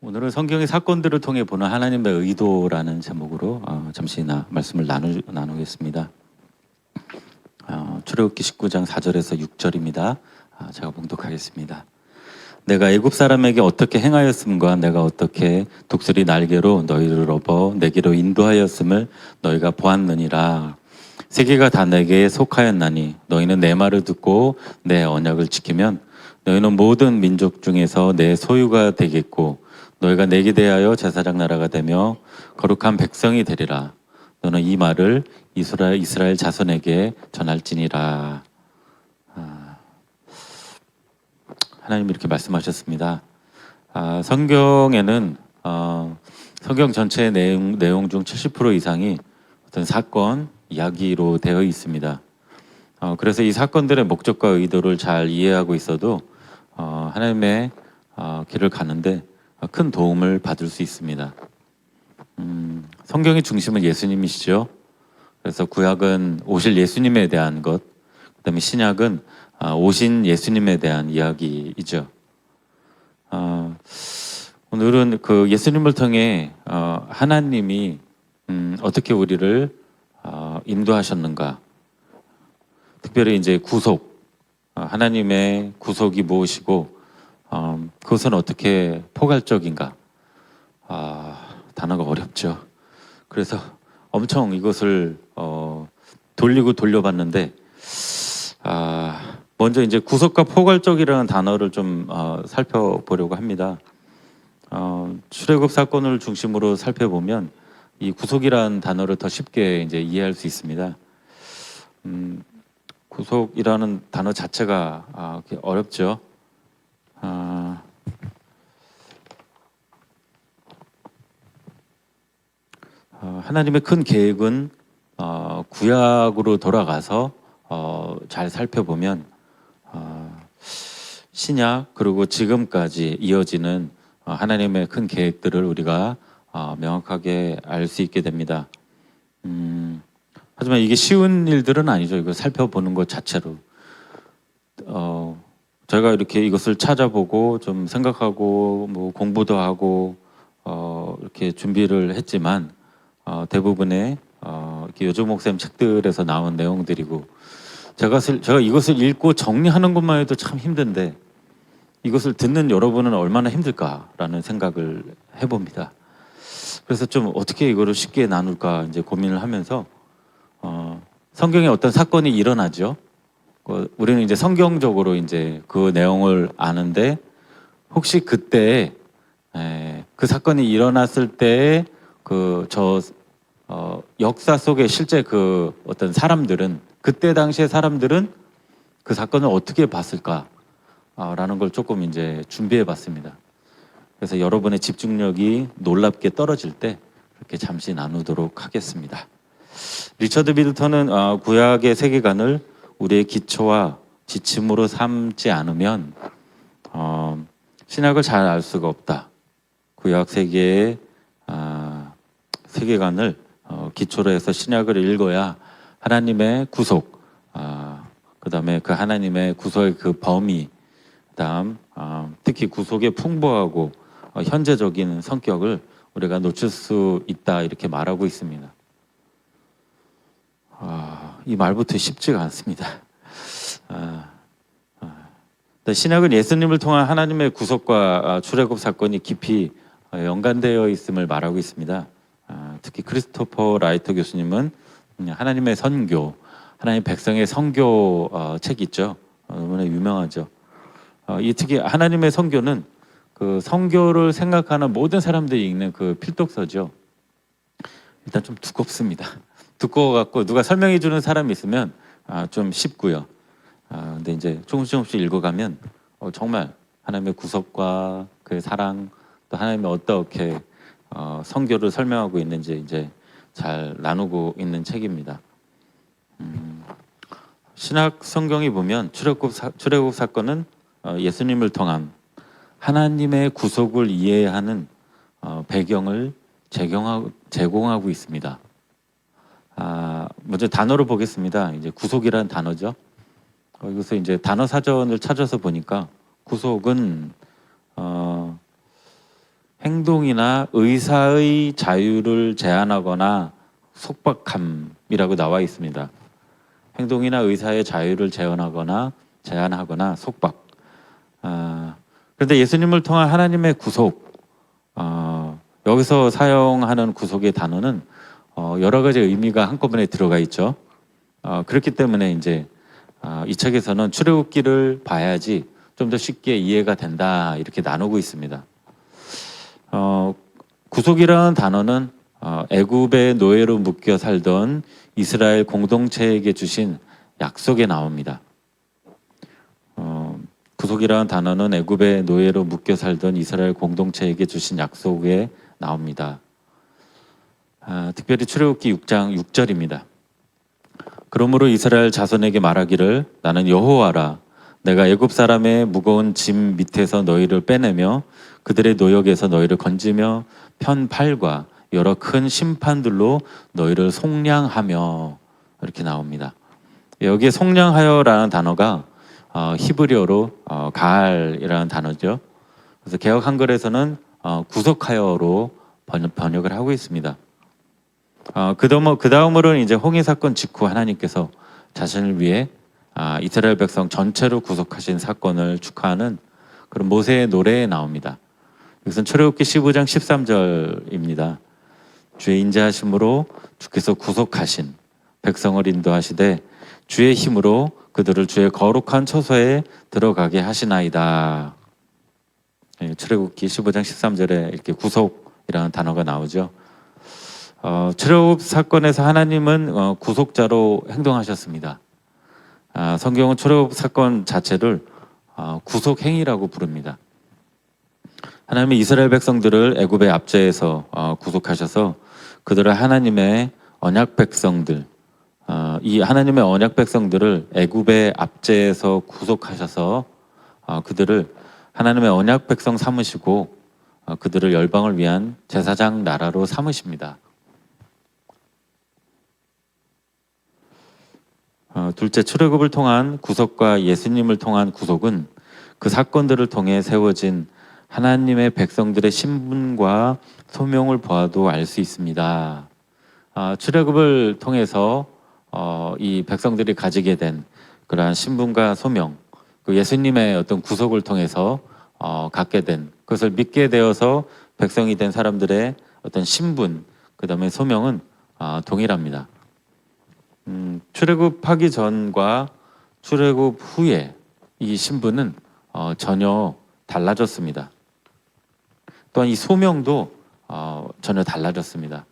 오늘은 성경의 사건들을 통해 보는 하나님의 의도라는 제목으로 잠시 말씀을 나누겠습니다. 출애굽기 19장 4절에서 6절입니다. 제가 봉독하겠습니다. 내가 애굽 사람에게 어떻게 행하였음과 내가 어떻게 독수리 날개로 너희를 업어 내게로 인도하였음을 너희가 보았느니라. 세계가 다 내게 속하였나니 너희는 내 말을 듣고 내 언약을 지키면 너희는 모든 민족 중에서 내 소유가 되겠고 너희가 내게 대하여 제사장 나라가 되며 거룩한 백성이 되리라. 너는 이 말을 이스라엘 자손에게 전할지니라. 하나님이 이렇게 말씀하셨습니다. 성경에는 성경 전체의 내용 중 70% 이상이 어떤 사건, 이야기로 되어 있습니다. 그래서 이 사건들의 목적과 의도를 잘 이해하고 있어도 하나님의 길을 가는데 큰 도움을 받을 수 있습니다. 성경의 중심은 예수님이시죠. 그래서 구약은 오실 예수님에 대한 것, 그다음에 신약은 오신 예수님에 대한 이야기이죠. 오늘은 그 예수님을 통해 하나님이 어떻게 우리를 인도하셨는가, 특별히 이제 구속, 하나님의 구속이 무엇이고 그것은 어떻게 포괄적인가? 단어가 어렵죠. 그래서 엄청 이것을 돌리고 돌려봤는데 먼저 이제 구속과 포괄적이라는 단어를 좀 살펴보려고 합니다. 출애굽 사건을 중심으로 살펴보면 이 구속이라는 단어를 더 쉽게 이제 이해할 수 있습니다. 구속이라는 단어 자체가 어렵죠. 하나님의 큰 계획은 구약으로 돌아가서 잘 살펴보면 신약 그리고 지금까지 이어지는 하나님의 큰 계획들을 우리가 명확하게 알 수 있게 됩니다. 하지만 이게 쉬운 일들은 아니죠. 이거 살펴보는 것 자체로 저희가 이렇게 이것을 찾아보고 좀 생각하고 뭐 공부도 하고 이렇게 준비를 했지만 대부분의 이렇게 요조 목사님 책들에서 나온 내용들이고 제가 이것을 읽고 정리하는 것만 해도 참 힘든데 이것을 듣는 여러분은 얼마나 힘들까라는 생각을 해봅니다. 그래서 좀 어떻게 이거를 쉽게 나눌까 이제 고민을 하면서 성경에 어떤 사건이 일어나죠. 우리는 이제 성경적으로 이제 그 내용을 아는데 혹시 그때 그 사건이 일어났을 때 역사 속에 실제 그 어떤 사람들은 그때 당시의 사람들은 그 사건을 어떻게 봤을까라는 걸 조금 이제 준비해봤습니다. 그래서 여러분의 집중력이 놀랍게 떨어질 때 이렇게 잠시 나누도록 하겠습니다. 리처드 미들턴은 구약의 세계관을 우리의 기초와 지침으로 삼지 않으면 신약을 잘 알 수가 없다. 구약 세계의 세계관을 기초로 해서 신약을 읽어야 하나님의 구속, 그다음에 그 하나님의 구속의 그 범위, 그다음 특히 구속의 풍부하고 현재적인 성격을 우리가 놓칠 수 있다 이렇게 말하고 있습니다. 이 말부터 쉽지가 않습니다. 신약은 예수님을 통한 하나님의 구속과 출애굽 사건이 깊이 연관되어 있음을 말하고 있습니다. 특히 크리스토퍼 라이터 교수님은 하나님의 선교, 하나님 백성의 선교 책 있죠. 너무나 유명하죠. 이 특히 하나님의 선교는 그 선교를 생각하는 모든 사람들이 읽는 그 필독서죠. 일단 좀 두껍습니다. 두꺼워갖고 누가 설명해 주는 사람이 있으면 좀 쉽고요. 근데 이제 조금씩 읽어가면 정말 하나님의 구속과 그의 사랑 또 하나님이 어떻게 선교를 설명하고 있는지 이제 잘 나누고 있는 책입니다. 신약 성경이 보면 출애굽 사건은 예수님을 통한 하나님의 구속을 이해하는 배경을 제공하고 있습니다. 먼저 단어를 보겠습니다. 이제 구속이라는 단어죠. 여기서 이제 단어 사전을 찾아서 보니까 구속은 행동이나 의사의 자유를 제한하거나 속박함이라고 나와 있습니다. 행동이나 의사의 자유를 제한하거나 속박. 그런데 예수님을 통한 하나님의 구속, 여기서 사용하는 구속의 단어는 여러 가지 의미가 한꺼번에 들어가 있죠. 그렇기 때문에 이제 이 책에서는 출애굽기를 봐야지 좀 더 쉽게 이해가 된다 이렇게 나누고 있습니다. 구속이라는 단어는 애굽의 노예로 묶여 살던 이스라엘 공동체에게 주신 약속에 나옵니다. 구속이라는 단어는 애굽의 노예로 묶여 살던 이스라엘 공동체에게 주신 약속에 나옵니다. 특별히 출애굽기 6장 6절입니다. 그러므로 이스라엘 자손에게 말하기를 나는 여호와라 내가 애굽 사람의 무거운 짐 밑에서 너희를 빼내며 그들의 노역에서 너희를 건지며 편팔과 여러 큰 심판들로 너희를 속량하며 이렇게 나옵니다. 여기에 속량하여라는 단어가 히브리어로 가알이라는 단어죠. 그래서 개역 한글에서는 구속하여로 번역을 하고 있습니다. 그 다음으로는 이제 홍해 사건 직후 하나님께서 자신을 위해 이스라엘 백성 전체로 구속하신 사건을 축하하는 그런 모세의 노래에 나옵니다. 이것은 출애굽기 15장 13절입니다. 주의 인자하심으로 주께서 구속하신 백성을 인도하시되 주의 힘으로 그들을 주의 거룩한 처소에 들어가게 하시나이다. 출애굽기 15장 13절에 이렇게 구속이라는 단어가 나오죠. 출애굽 사건에서 하나님은 구속자로 행동하셨습니다. 성경은 출애굽 사건 자체를 구속 행위라고 부릅니다. 하나님은 이스라엘 백성들을 애굽의 압제에서 구속하셔서 그들을 하나님의 언약 백성들, 이 하나님의 언약 백성들을 애굽의 압제에서 구속하셔서 그들을 하나님의 언약 백성 삼으시고 그들을 열방을 위한 제사장 나라로 삼으십니다. 둘째, 출애굽을 통한 구속과 예수님을 통한 구속은 그 사건들을 통해 세워진 하나님의 백성들의 신분과 소명을 보아도 알 수 있습니다. 출애굽을 통해서 이 백성들이 가지게 된 그러한 신분과 소명, 그 예수님의 어떤 구속을 통해서 갖게 된 그것을 믿게 되어서 백성이 된 사람들의 어떤 신분, 그 다음에 소명은 동일합니다. 출애굽하기 전과 출애굽 후에 이 신분은 전혀 달라졌습니다. 또한 이 소명도 전혀 달라졌습니다.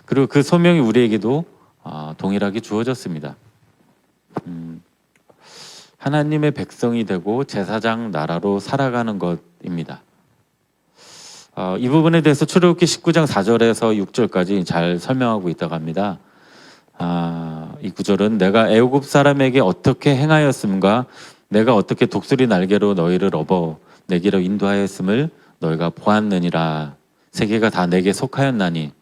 그리고 그 소명이 우리에게도 동일하게 주어졌습니다. 하나님의 백성이 되고 제사장 나라로 살아가는 것입니다. 이 부분에 대해서 출애굽기 19장 4절에서 6절까지 잘 설명하고 있다고 합니다. 이 구절은 내가 애굽 사람에게 어떻게 행하였음과 내가 어떻게 독수리 날개로 너희를 업어 내게로 인도하였음을 너희가 보았느니라. 세계가 다 내게 속하였나니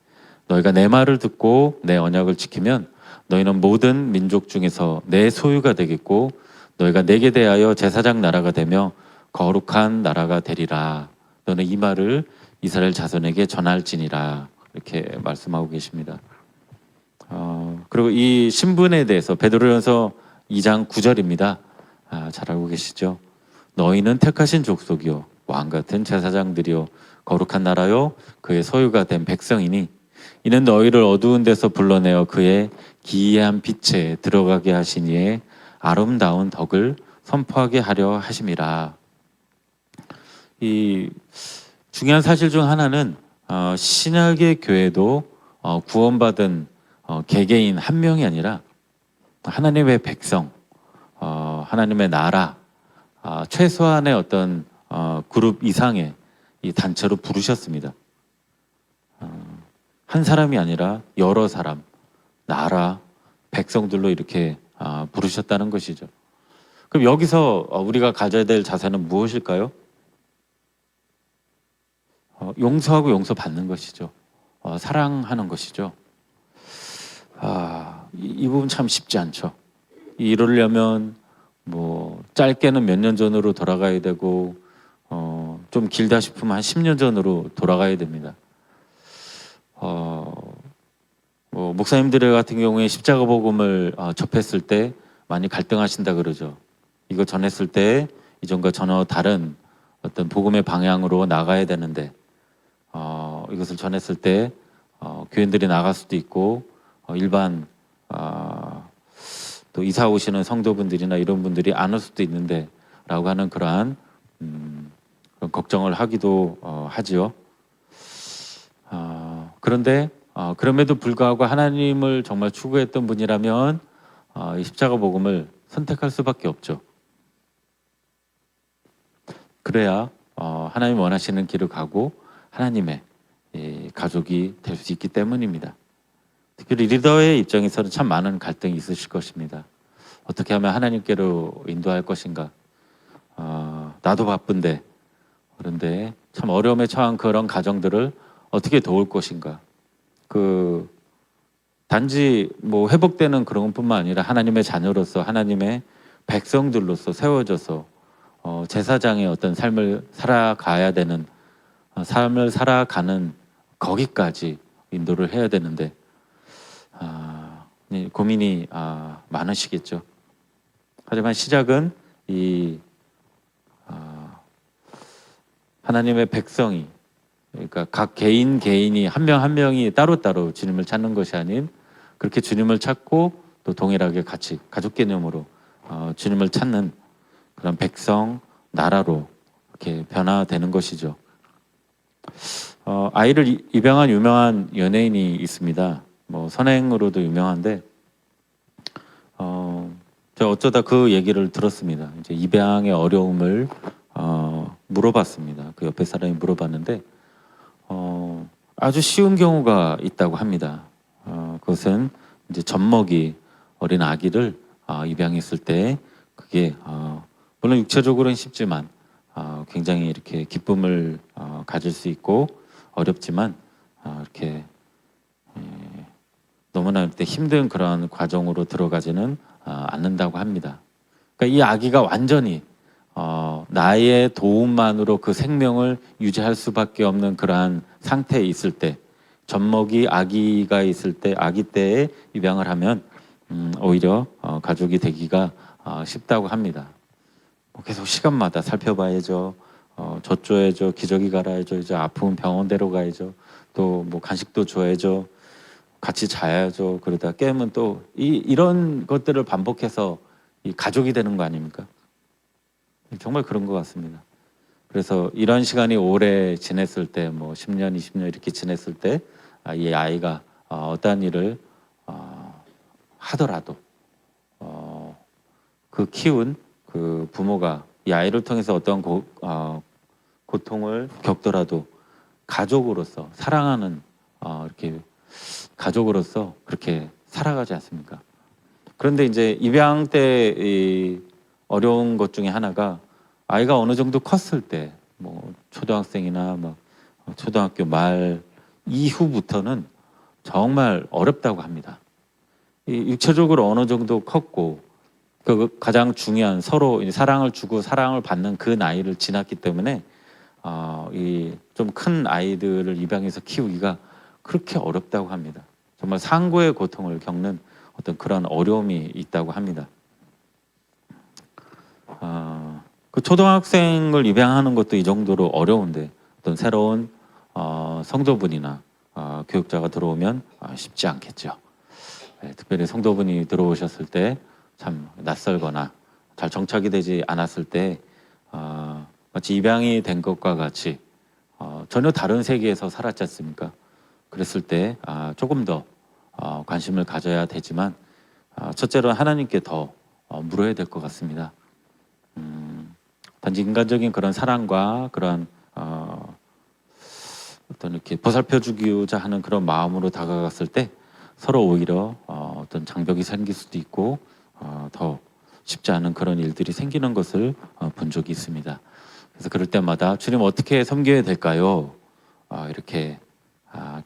너희가 내 말을 듣고 내 언약을 지키면 너희는 모든 민족 중에서 내 소유가 되겠고 너희가 내게 대하여 제사장 나라가 되며 거룩한 나라가 되리라. 너는 이 말을 이스라엘 자손에게 전할지니라. 이렇게 말씀하고 계십니다. 그리고 이 신분에 대해서 베드로전서 2장 9절입니다. 잘 알고 계시죠? 너희는 택하신 족속이요 왕 같은 제사장들이요 거룩한 나라요 그의 소유가 된 백성이니 이는 너희를 어두운 데서 불러내어 그의 기이한 빛에 들어가게 하신 이의 아름다운 덕을 선포하게 하려 하심이라. 이 중요한 사실 중 하나는 신약의 교회도 구원받은 개개인 한 명이 아니라 하나님의 백성, 하나님의 나라, 최소한의 어떤 그룹 이상의 이 단체로 부르셨습니다. 한 사람이 아니라 여러 사람, 나라, 백성들로 이렇게 부르셨다는 것이죠. 그럼 여기서 우리가 가져야 될 자세는 무엇일까요? 용서하고 용서받는 것이죠. 사랑하는 것이죠. 이 부분 참 쉽지 않죠. 이러려면 뭐 짧게는 몇 년 전으로 돌아가야 되고 좀 길다 싶으면 한 10년 전으로 돌아가야 됩니다. 뭐 목사님들 같은 경우에 십자가 복음을 접했을 때 많이 갈등하신다 그러죠. 이거 전했을 때 이전과 전혀 다른 어떤 복음의 방향으로 나가야 되는데 이것을 전했을 때 교인들이 나갈 수도 있고 일반 또 이사 오시는 성도분들이나 이런 분들이 안 올 수도 있는데 라고 하는 그러한 그런 걱정을 하기도 하지요. 그런데 그럼에도 불구하고 하나님을 정말 추구했던 분이라면 이 십자가 복음을 선택할 수밖에 없죠. 그래야 하나님 원하시는 길을 가고 하나님의 가족이 될 수 있기 때문입니다. 특히 리더의 입장에서는 참 많은 갈등이 있으실 것입니다. 어떻게 하면 하나님께로 인도할 것인가? 나도 바쁜데 그런데 참 어려움에 처한 그런 가정들을 어떻게 도울 것인가? 단지 뭐 회복되는 그런 것뿐만 아니라 하나님의 자녀로서 하나님의 백성들로서 세워져서 제사장의 어떤 삶을 살아가야 되는 삶을 살아가는 거기까지 인도를 해야 되는데 고민이 많으시겠죠. 하지만 시작은 이 하나님의 백성이 그러니까 각 개인이 한 명 한 명이 따로따로 주님을 찾는 것이 아닌 그렇게 주님을 찾고 또 동일하게 같이 가족 개념으로 주님을 찾는 그런 백성 나라로 이렇게 변화되는 것이죠. 아이를 입양한 유명한 연예인이 있습니다. 뭐 선행으로도 유명한데 제가 어쩌다 그 얘기를 들었습니다. 이제 입양의 어려움을 물어봤습니다. 그 옆에 사람이 물어봤는데 아주 쉬운 경우가 있다고 합니다. 그것은 이제 젖먹이 어린 아기를 입양했을 때 그게 물론 육체적으로는 쉽지만 굉장히 이렇게 기쁨을 가질 수 있고 어렵지만 이렇게 너무나 이렇게 힘든 그런 과정으로 들어가지는 않는다고 합니다. 그러니까 이 아기가 완전히 나의 도움만으로 그 생명을 유지할 수밖에 없는 그러한 상태에 있을 때 젖먹이 아기가 있을 때 아기 때에 입양을 하면 오히려 가족이 되기가 쉽다고 합니다. 계속 시간마다 살펴봐야죠. 젖 줘야죠. 기저귀 갈아야죠. 이제 아프면 병원 데려가야죠. 또 뭐 간식도 줘야죠. 같이 자야죠. 그러다 깨면 또 이런 것들을 반복해서 이 가족이 되는 거 아닙니까? 정말 그런 것 같습니다. 그래서 이런 시간이 오래 지냈을 때, 뭐 10년, 20년 이렇게 지냈을 때, 이 아이가 어떠한 일을 하더라도 그 키운 그 부모가 이 아이를 통해서 어떠한 고통을 겪더라도 가족으로서 사랑하는 이렇게 가족으로서 그렇게 살아가지 않습니까? 그런데 이제 입양 때 이 어려운 것 중에 하나가 아이가 어느 정도 컸을 때 뭐 초등학생이나 막 초등학교 말 이후부터는 정말 어렵다고 합니다. 이 육체적으로 어느 정도 컸고 그 가장 중요한 서로 사랑을 주고 사랑을 받는 그 나이를 지났기 때문에 이 좀 큰 아이들을 입양해서 키우기가 그렇게 어렵다고 합니다. 정말 상고의 고통을 겪는 어떤 그런 어려움이 있다고 합니다. 그 초등학생을 입양하는 것도 이 정도로 어려운데 어떤 새로운 성도분이나 교육자가 들어오면 쉽지 않겠죠. 특별히 성도분이 들어오셨을 때 참 낯설거나 잘 정착이 되지 않았을 때 마치 입양이 된 것과 같이 전혀 다른 세계에서 살았지 않습니까? 그랬을 때 조금 더 관심을 가져야 되지만 첫째로 하나님께 더 물어야 될 것 같습니다. 단지 인간적인 그런 사랑과 그런 어떤 이렇게 보살펴주고자 하는 그런 마음으로 다가갔을 때 서로 오히려 어떤 장벽이 생길 수도 있고 더 쉽지 않은 그런 일들이 생기는 것을 본 적이 있습니다. 그래서 그럴 때마다 주님 어떻게 섬겨야 될까요? 이렇게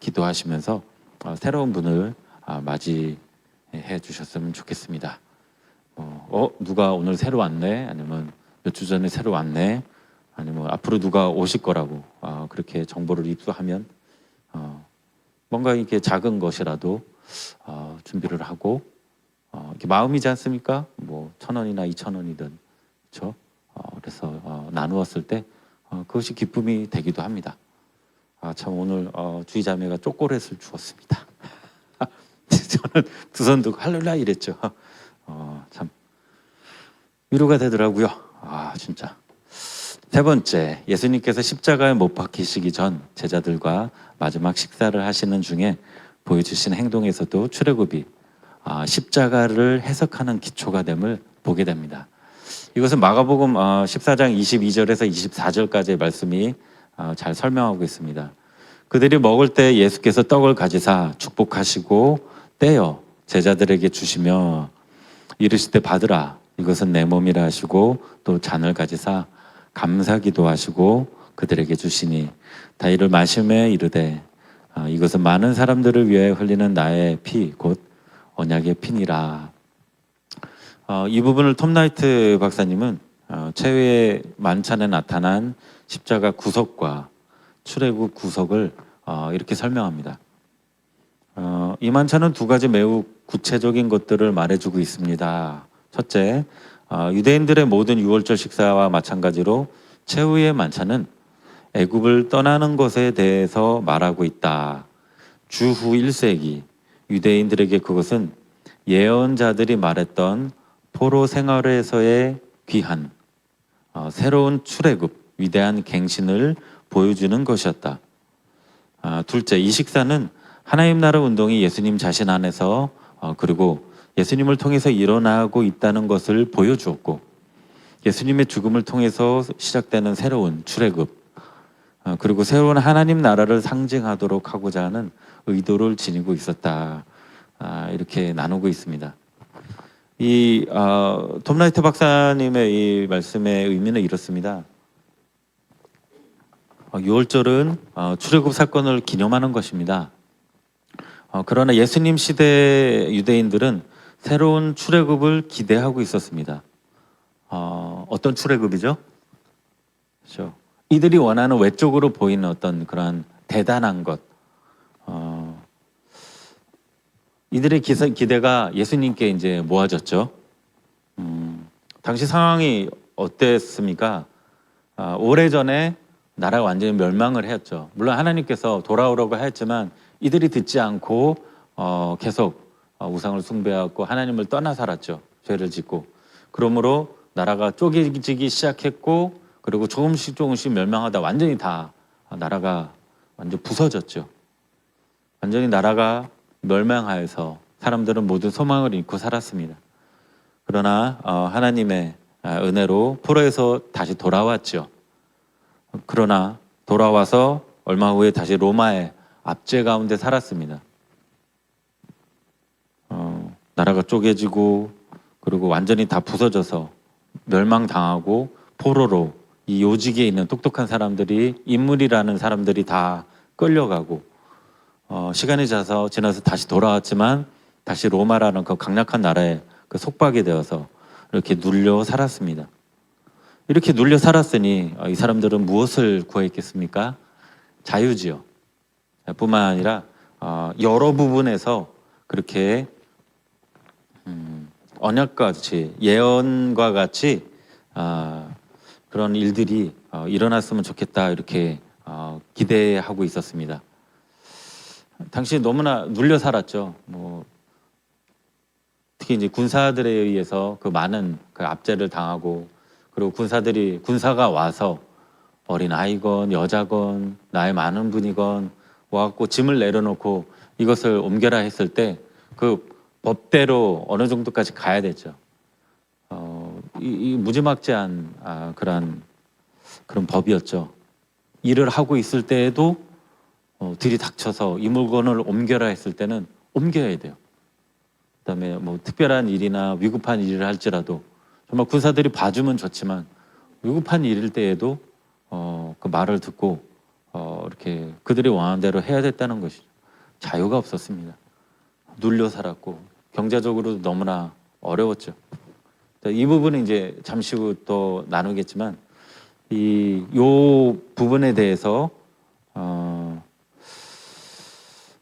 기도하시면서 새로운 분을 맞이해 주셨으면 좋겠습니다. 누가 오늘 새로 왔네? 아니면 몇 주 전에 새로 왔네? 아니면 앞으로 누가 오실 거라고 그렇게 정보를 입수하면 뭔가 이렇게 작은 것이라도 준비를 하고 이렇게 마음이지 않습니까? 뭐 1,000원이나 2,000원이든 그렇죠? 그래서 나누었을 때 그것이 기쁨이 되기도 합니다. 참 오늘 주의자매가 초콜릿을 주었습니다. 저는 두 손 들고 할렐루야 이랬죠. 참 위로가 되더라고요. 진짜. 세 번째, 예수님께서 십자가에 못 박히시기 전 제자들과 마지막 식사를 하시는 중에 보여주신 행동에서도 출애굽이 십자가를 해석하는 기초가 됨을 보게 됩니다. 이것은 마가복음 14장 22절에서 24절까지의 말씀이 잘 설명하고 있습니다. 그들이 먹을 때 예수께서 떡을 가지사 축복하시고 떼어 제자들에게 주시며 이르실 때 받으라 이것은 내 몸이라 하시고 또 잔을 가지사 감사기도 하시고 그들에게 주시니 다 이를 마시매 이르되 이것은 많은 사람들을 위해 흘리는 나의 피 곧 언약의 피니라. 이 부분을 톰 나이트 박사님은 최후의 만찬에 나타난 십자가 구석과 출애굽 구석을 이렇게 설명합니다. 이 만찬은 두 가지 매우 구체적인 것들을 말해주고 있습니다. 첫째, 유대인들의 모든 유월절 식사와 마찬가지로 최후의 만찬은 애굽을 떠나는 것에 대해서 말하고 있다. 주후 1세기 유대인들에게 그것은 예언자들이 말했던 포로 생활에서의 귀한 새로운 출애굽, 위대한 갱신을 보여주는 것이었다. 둘째, 이 식사는 하나님 나라 운동이 예수님 자신 안에서 그리고 예수님을 통해서 일어나고 있다는 것을 보여주었고 예수님의 죽음을 통해서 시작되는 새로운 출애굽 그리고 새로운 하나님 나라를 상징하도록 하고자 하는 의도를 지니고 있었다. 이렇게 나누고 있습니다. 이 톰 라이트 박사님의 이 말씀의 의미는 이렇습니다. 유월절은 출애굽 사건을 기념하는 것입니다. 그러나 예수님 시대 유대인들은 새로운 출애굽을 기대하고 있었습니다. 어떤 출애굽이죠? 그렇죠. 이들이 원하는 외적으로 보이는 어떤 그런 대단한 것, 이들의 기대가 예수님께 이제 모아졌죠. 당시 상황이 어땠습니까? 오래전에 나라가 완전히 멸망을 했죠. 물론 하나님께서 돌아오라고 했지만 이들이 듣지 않고 계속 우상을 숭배하고 하나님을 떠나 살았죠. 죄를 짓고. 그러므로 나라가 쪼개지기 시작했고 그리고 조금씩 멸망하다 완전히 다 나라가 완전 부서졌죠. 완전히 나라가 멸망하여서 사람들은 모두 소망을 잃고 살았습니다. 그러나 하나님의 은혜로 포로에서 다시 돌아왔죠. 그러나 돌아와서 얼마 후에 다시 로마의 압제 가운데 살았습니다. 나라가 쪼개지고 그리고 완전히 다 부서져서 멸망당하고 포로로 이 요직에 있는 똑똑한 사람들이 인물이라는 사람들이 다 끌려가고 시간이 지나서 다시 돌아왔지만 다시 로마라는 그 강력한 나라에 그 속박이 되어서 이렇게 눌려 살았습니다. 이렇게 눌려 살았으니 이 사람들은 무엇을 구했겠습니까? 자유지요. 뿐만 아니라 여러 부분에서 그렇게 언약과 같이 예언과 같이 그런 일들이 일어났으면 좋겠다 이렇게 기대하고 있었습니다. 당시 너무나 눌려 살았죠. 특히 이제 군사들에 의해서 그 많은 그 압제를 당하고 그리고 군사가 와서 어린 아이건 여자건 나이 많은 분이건 와갖고 짐을 내려놓고 이것을 옮겨라 했을 때 그 법대로 어느 정도까지 가야 되죠. 이 무지막지한 그런 법이었죠. 일을 하고 있을 때에도 들이닥쳐서 이 물건을 옮겨라 했을 때는 옮겨야 돼요. 그다음에 뭐 특별한 일이나 위급한 일을 할지라도 정말 군사들이 봐주면 좋지만 위급한 일일 때에도 그 말을 듣고 이렇게 그들이 원하는 대로 해야 됐다는 것이죠. 자유가 없었습니다. 눌려 살았고 경제적으로도 너무나 어려웠죠. 이 부분은 이제 잠시 후 또 나누겠지만 요 부분에 대해서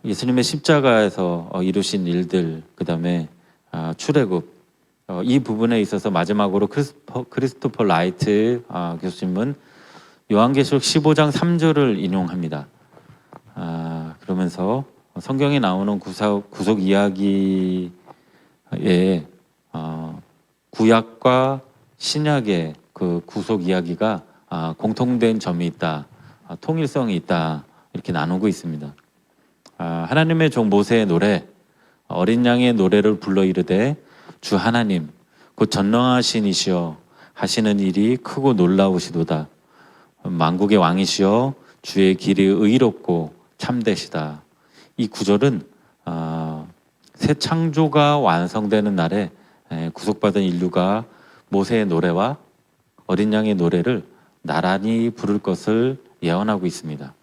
예수님의 십자가에서 이루신 일들, 그 다음에 출애굽, 이 부분에 있어서 마지막으로 크리스토퍼 라이트 교수님은 요한계시록 15장 3절을 인용합니다. 그러면서 성경에 나오는 구속 이야기에 구약과 신약의 그 구속 이야기가 공통된 점이 있다, 통일성이 있다, 이렇게 나누고 있습니다. 하나님의 종 모세의 노래, 어린 양의 노래를 불러 이르되 주 하나님 곧 전능하신 이시여 하시는 일이 크고 놀라우시도다. 만국의 왕이시여 주의 길이 의롭고 참되시다. 이 구절은 새 창조가 완성되는 날에 구속받은 인류가 모세의 노래와 어린 양의 노래를 나란히 부를 것을 예언하고 있습니다.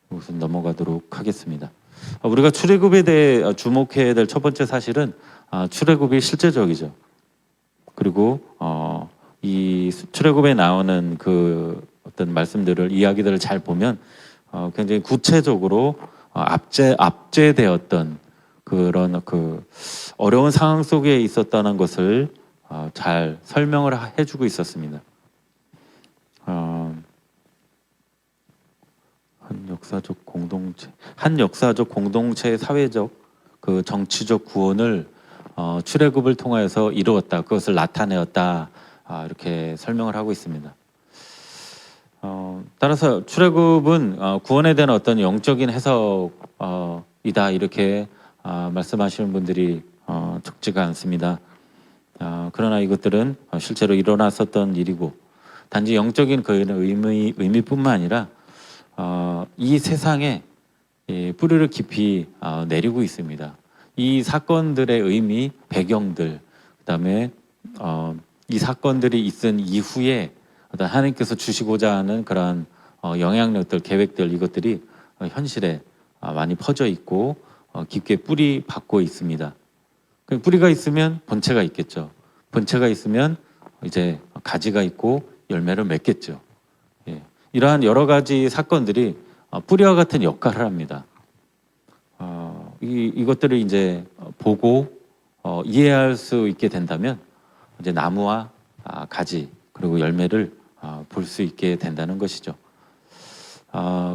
우선 넘어가도록 하겠습니다. 우리가 출애굽에 대해 주목해야 될 첫 번째 사실은 출애굽이 실제적이죠. 그리고 이 출애굽에 나오는 그 어떤 말씀들을, 이야기들을 잘 보면 굉장히 구체적으로 압제되었던 그런 그 어려운 상황 속에 있었다는 것을 잘 설명을 해주고 있었습니다. 한 역사적 공동체의 사회적 그 정치적 구원을 출애굽을 통하여서 이루었다, 그것을 나타내었다, 이렇게 설명을 하고 있습니다. 따라서 출애굽은 구원에 대한 어떤 영적인 해석이다, 이렇게 말씀하시는 분들이 적지가 않습니다. 그러나 이것들은 실제로 일어났었던 일이고, 단지 영적인 그 의미뿐만 아니라 이 세상에 뿌리를 깊이 내리고 있습니다. 이 사건들의 의미, 배경들, 그다음에 이 사건들이 있은 이후에 어떤 하나님께서 주시고자 하는 그러한 영향력들, 계획들, 이것들이 현실에 많이 퍼져 있고 깊게 뿌리 박고 있습니다. 뿌리가 있으면 본체가 있겠죠. 본체가 있으면 이제 가지가 있고 열매를 맺겠죠. 이러한 여러 가지 사건들이 뿌리와 같은 역할을 합니다. 이것들을 이제 보고 이해할 수 있게 된다면 이제 나무와 가지, 그리고 열매를 볼 수 있게 된다는 것이죠.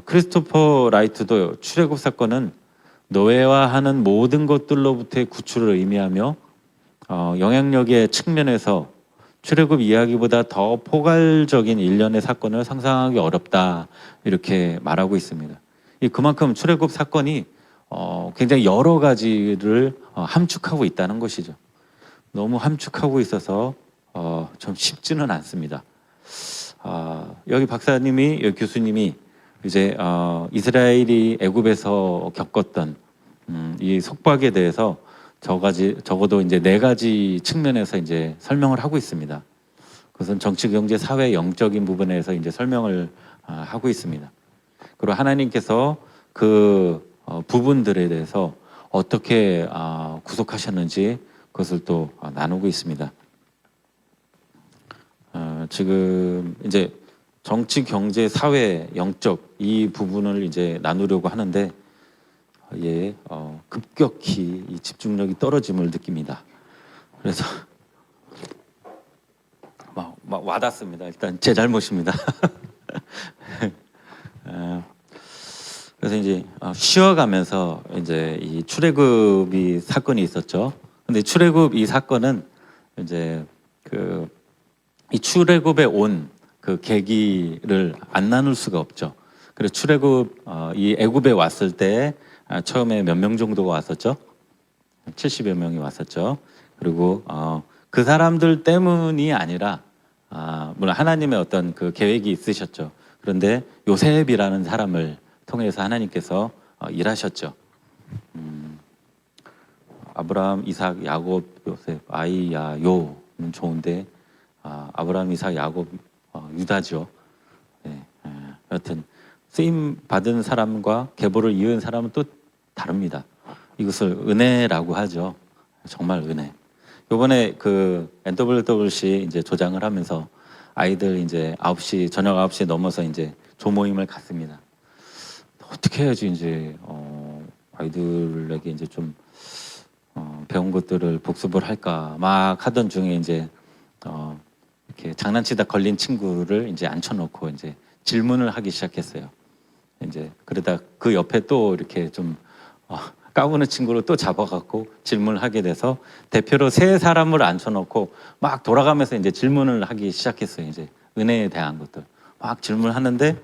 크리스토퍼 라이트도 출애굽 사건은 노예화 하는 모든 것들로부터의 구출을 의미하며 영향력의 측면에서 출애굽 이야기보다 더 포괄적인 일련의 사건을 상상하기 어렵다, 이렇게 말하고 있습니다. 그만큼 출애굽 사건이 굉장히 여러 가지를 함축하고 있다는 것이죠. 너무 함축하고 있어서 좀 쉽지는 않습니다. 여기 박사님이, 여기 교수님이 이제 이스라엘이 애굽에서 겪었던 이 속박에 대해서 적어도 이제 4가지 측면에서 이제 설명을 하고 있습니다. 그것은 정치, 경제, 사회, 영적인 부분에서 이제 설명을 하고 있습니다. 그리고 하나님께서 그 부분들에 대해서 어떻게 구속하셨는지 그것을 또 나누고 있습니다. 지금 이제 정치, 경제, 사회, 영적 이 부분을 이제 나누려고 하는데 급격히 이 집중력이 떨어짐을 느낍니다. 그래서 막 와닿습니다. 일단 제 잘못입니다. 그래서 이제 쉬어가면서 이제 이 출애굽이 사건이 있었죠. 근데 출애굽 이 사건은 이제 이 출애굽에 온 그 계기를 안 나눌 수가 없죠. 그래서 출애굽 이 애굽에 왔을 때 처음에 몇 명 정도가 왔었죠? 70여 명이 왔었죠. 그리고 그 사람들 때문이 아니라 물론 하나님의 어떤 그 계획이 있으셨죠. 그런데 요셉이라는 사람을 통해서 하나님께서 일하셨죠. 아브라함, 이삭, 야곱, 요셉, 아이야요는 좋은데 아브라함, 이삭, 야곱, 유다죠. 네, 여하튼 쓰임 받은 사람과 계보를 이은 사람은 또 다릅니다. 이것을 은혜라고 하죠. 정말 은혜. 이번에 그 NWC 이제 조장을 하면서 아이들 이제 9시 저녁 9시 넘어서 이제 조모임을 갖습니다. 어떻게 해야지 이제 아이들에게 이제 좀 배운 것들을 복습을 할까 막 하던 중에 이제 이렇게 장난치다 걸린 친구를 이제 앉혀놓고 이제 질문을 하기 시작했어요. 이제 그러다 그 옆에 또 이렇게 좀 까부는 친구를 또 잡아갖고 질문을 하게 돼서 대표로 세 사람을 앉혀놓고 막 돌아가면서 이제 질문을 하기 시작했어요. 이제 은혜에 대한 것들 막 질문하는데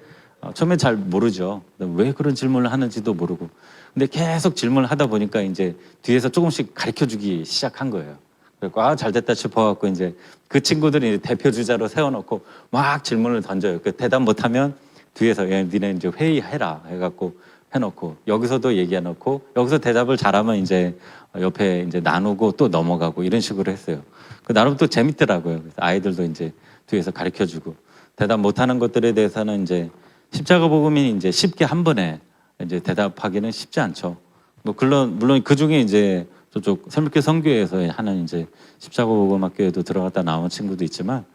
처음에 잘 모르죠. 왜 그런 질문을 하는지도 모르고. 근데 계속 질문을 하다 보니까 이제 뒤에서 조금씩 가르쳐주기 시작한 거예요. 그리고 잘 됐다 싶어갖고 이제 그 친구들이 이제 대표 주자로 세워놓고 막 질문을 던져요. 그 대답 못하면 뒤에서 니네 이제 회의해라 해갖고 해놓고 여기서도 얘기해놓고 여기서 대답을 잘하면 이제 옆에 이제 나누고 또 넘어가고 이런 식으로 했어요. 그 나름 또 재밌더라고요. 그래서 아이들도 이제 뒤에서 가르쳐주고 대답 못하는 것들에 대해서는 이제 십자가 복음이 이제 쉽게 한 번에 이제 대답하기는 쉽지 않죠. 뭐 물론 그 중에 이제 저쪽 새물교 선교에서 하는 이제 십자가 복음 학교에도 들어갔다 나온 친구도 있지만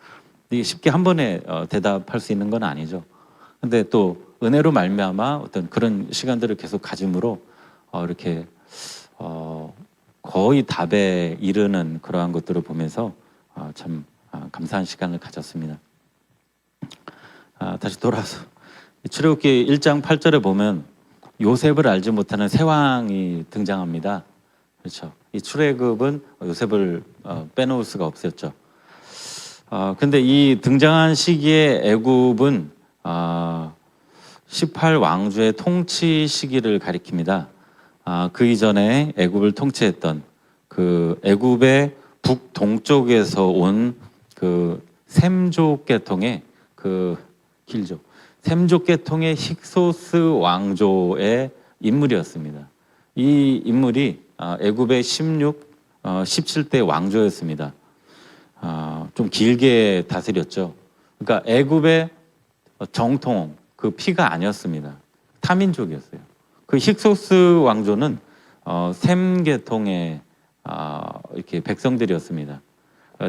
이게 쉽게 한 번에 대답할 수 있는 건 아니죠. 근데 또 은혜로 말미암아 어떤 그런 시간들을 계속 가짐으로 이렇게 거의 답에 이르는 그러한 것들을 보면서 참 감사한 시간을 가졌습니다. 다시 돌아서 출애굽기 1장 8절에 보면 요셉을 알지 못하는 새 왕이 등장합니다. 그렇죠. 이 출애굽은 요셉을 빼놓을 수가 없었죠. 근데 이 등장한 시기에 애굽은 18왕조의 통치 시기를 가리킵니다. 그 이전에 애굽을 통치했던 그 애굽의 북동쪽에서 온 그 셈족 계통의 그 길죠. 셈족 계통의 힉소스 왕조의 인물이었습니다. 이 인물이 애굽의 17대 왕조였습니다. 좀 길게 다스렸죠. 그러니까 애굽의 정통 그 피가 아니었습니다. 타민족이었어요. 그 힉소스 왕조는 셈 계통의 이렇게 백성들이었습니다.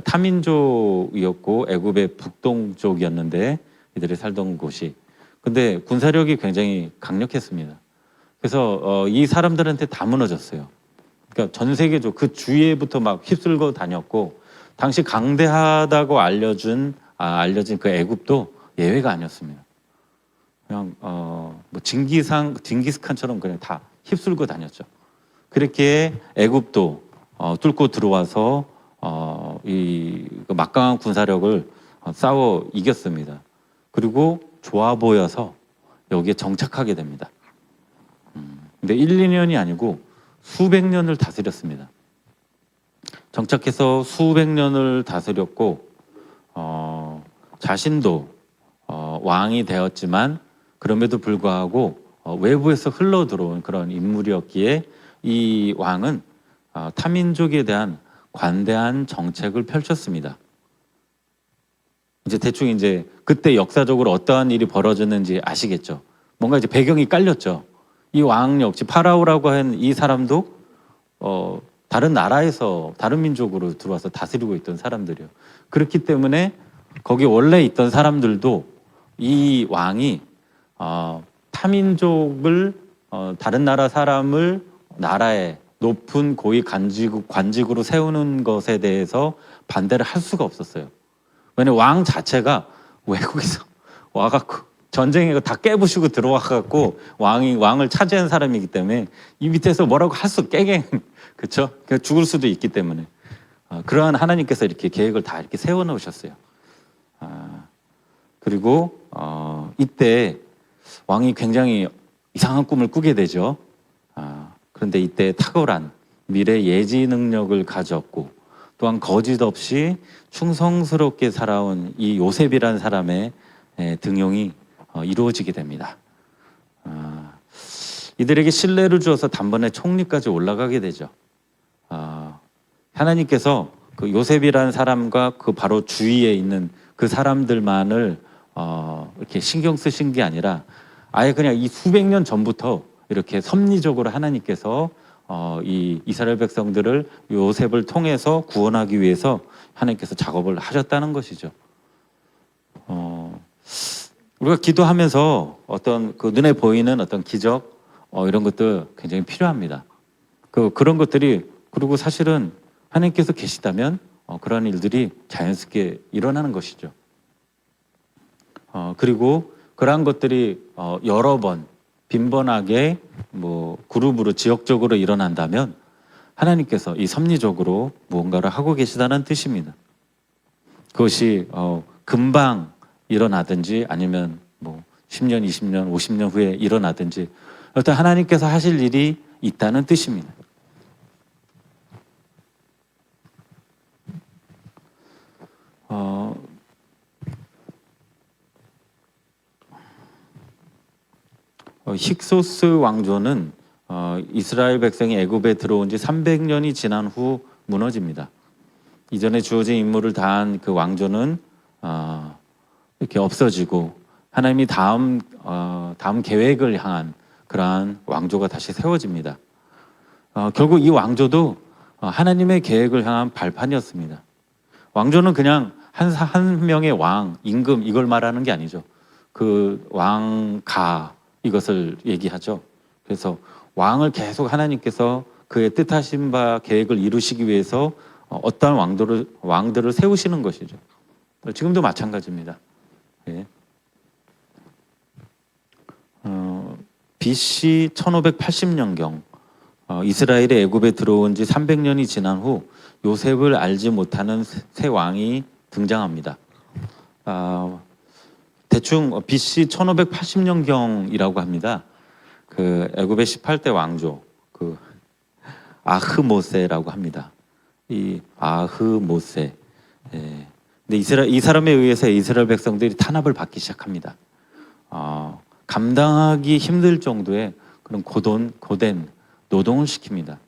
타민족이었고 애굽의 북동쪽이었는데 이들이 살던 곳이. 근데 군사력이 굉장히 강력했습니다. 그래서 이 사람들한테 다 무너졌어요. 그러니까 전 세계적 그 주위에부터 막 휩쓸고 다녔고 당시 강대하다고 알려진 그 애굽도 예외가 아니었습니다. 그냥 뭐 징기스칸처럼 그냥 다 휩쓸고 다녔죠. 그렇게 애굽도 뚫고 들어와서 이 막강한 군사력을 싸워 이겼습니다. 그리고 좋아 보여서 여기에 정착하게 됩니다. 근데 1, 2년이 아니고 수백 년을 다스렸습니다. 정착해서 수백 년을 다스렸고 자신도 왕이 되었지만 그럼에도 불구하고 외부에서 흘러 들어온 그런 인물이었기에 이 왕은 타민족에 대한 관대한 정책을 펼쳤습니다. 이제 대충 이제 그때 역사적으로 어떠한 일이 벌어졌는지 아시겠죠? 뭔가 이제 배경이 깔렸죠. 이 왕 역시 파라오라고 한 이 사람도 다른 나라에서 다른 민족으로 들어와서 다스리고 있던 사람들이요. 그렇기 때문에 거기 원래 있던 사람들도 이 왕이 타민족을 다른 나라 사람을 나라에 높은 고위 관직으로 세우는 것에 대해서 반대를 할 수가 없었어요. 왜냐면 왕 자체가 외국에서 와갖고 전쟁에 다 깨부시고 들어와갖고 왕을 차지한 사람이기 때문에 이 밑에서 뭐라고 할 수 깨갱 그렇죠? 죽을 수도 있기 때문에 그러한 하나님께서 이렇게 계획을 다 이렇게 세워놓으셨어요. 그리고 이때 왕이 굉장히 이상한 꿈을 꾸게 되죠. 그런데 이때 탁월한 미래 예지 능력을 가졌고 또한 거짓 없이 충성스럽게 살아온 이 요셉이라는 사람의 등용이 이루어지게 됩니다. 이들에게 신뢰를 주어서 단번에 총리까지 올라가게 되죠. 하나님께서 그 요셉이라는 사람과 그 바로 주위에 있는 그 사람들만을 이렇게 신경 쓰신 게 아니라 아예 그냥 이 수백 년 전부터 이렇게 섭리적으로 하나님께서 이 이스라엘 백성들을 요셉을 통해서 구원하기 위해서 하나님께서 작업을 하셨다는 것이죠. 우리가 기도하면서 어떤 그 눈에 보이는 어떤 기적 이런 것들 굉장히 필요합니다. 그런 것들이 그리고 사실은 하나님께서 계시다면 그런 일들이 자연스럽게 일어나는 것이죠. 그리고 그러한 것들이 여러 번 빈번하게 뭐 그룹으로 지역적으로 일어난다면 하나님께서 이 섭리적으로 무언가를 하고 계시다는 뜻입니다. 그것이 금방 일어나든지 아니면 뭐 10년, 20년, 50년 후에 일어나든지 어떤 하나님께서 하실 일이 있다는 뜻입니다. 힉소스 왕조는 이스라엘 백성이 애굽에 들어온 지 300년이 지난 후 무너집니다. 이전에 주어진 임무를 다한 그 왕조는 이렇게 없어지고 하나님이 다음 계획을 향한 그러한 왕조가 다시 세워집니다. 결국 이 왕조도 하나님의 계획을 향한 발판이었습니다. 왕조는 그냥 한 명의 왕, 임금 이걸 말하는 게 아니죠. 그 왕가 이것을 얘기하죠. 그래서 왕을 계속 하나님께서 그의 뜻하신 바 계획을 이루시기 위해서 어떠한 왕들을 세우시는 것이죠. 지금도 마찬가지입니다. 예. BC 1580년경 이스라엘이 애굽에 들어온 지 300년이 지난 후 요셉을 알지 못하는 새 왕이 등장합니다. 대충 BC 1580년경이라고 합니다. 그 애굽의 18대 왕조 그 아흐모세라고 합니다. 이 아흐모세. 예. 근데 이 사람에 의해서 이스라엘 백성들이 탄압을 받기 시작합니다. 감당하기 힘들 정도의 그런 고된 노동을 시킵니다.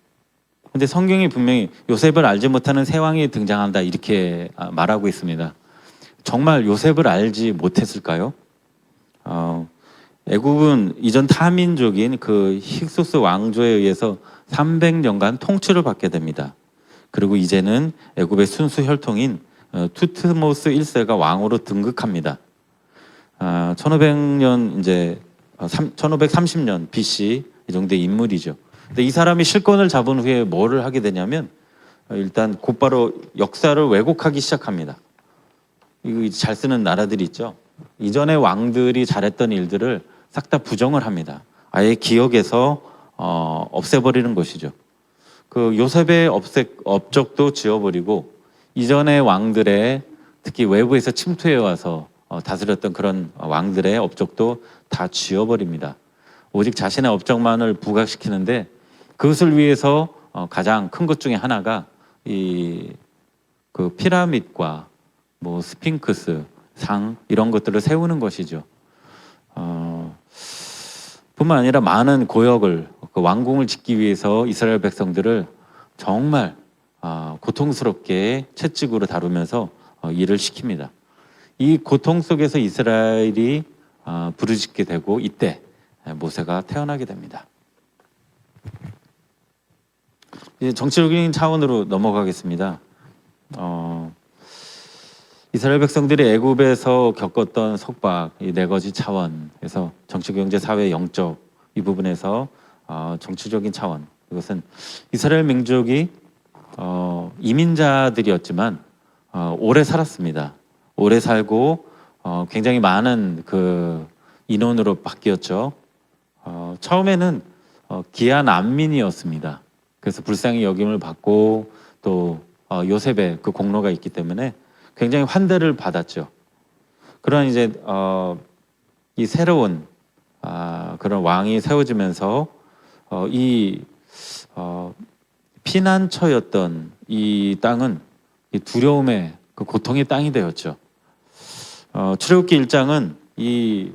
근데 성경이 분명히 요셉을 알지 못하는 새 왕이 등장한다 이렇게 말하고 있습니다. 정말 요셉을 알지 못했을까요? 애굽은 이전 타민족인 그 힉소스 왕조에 의해서 300년간 통치를 받게 됩니다. 그리고 이제는 애굽의 순수 혈통인 투트모스 1세가 왕으로 등극합니다. 1500년 이제 1530년 BC 이 정도의 인물이죠. 근데 이 사람이 실권을 잡은 후에 뭐를 하게 되냐면 일단 곧바로 역사를 왜곡하기 시작합니다. 이거 잘 쓰는 나라들이 있죠. 이전의 왕들이 잘했던 일들을 싹 다 부정을 합니다. 아예 기억에서 없애버리는 것이죠. 그 요셉의 업적도 지워버리고 이전의 왕들의 특히 외부에서 침투해 와서 다스렸던 그런 왕들의 업적도 다 지워버립니다. 오직 자신의 업적만을 부각시키는데 그것을 위해서 가장 큰 것 중에 하나가 이 그 피라밋과 뭐 스핑크스 상 이런 것들을 세우는 것이죠. 뿐만 아니라 많은 고역을 그 왕궁을 짓기 위해서 이스라엘 백성들을 정말 고통스럽게 채찍으로 다루면서 일을 시킵니다. 이 고통 속에서 이스라엘이 부르짖게 되고 이때 모세가 태어나게 됩니다. 이제 정치적인 차원으로 넘어가겠습니다. 이스라엘 백성들이 애굽에서 겪었던 속박, 이 네 가지 차원에서 정치, 경제, 사회, 영적 이 부분에서 정치적인 차원 이것은 이스라엘 민족이 이민자들이었지만 오래 살았습니다. 오래 살고 굉장히 많은 그 인원으로 바뀌었죠. 처음에는 기아 난민이었습니다. 그래서 불쌍히 여김을 받고 또 요셉의 그 공로가 있기 때문에 굉장히 환대를 받았죠. 그런 이제 이 새로운 그런 왕이 세워지면서 이 피난처였던 이 땅은 이 두려움의 그 고통의 땅이 되었죠. 출애굽기 1장은 이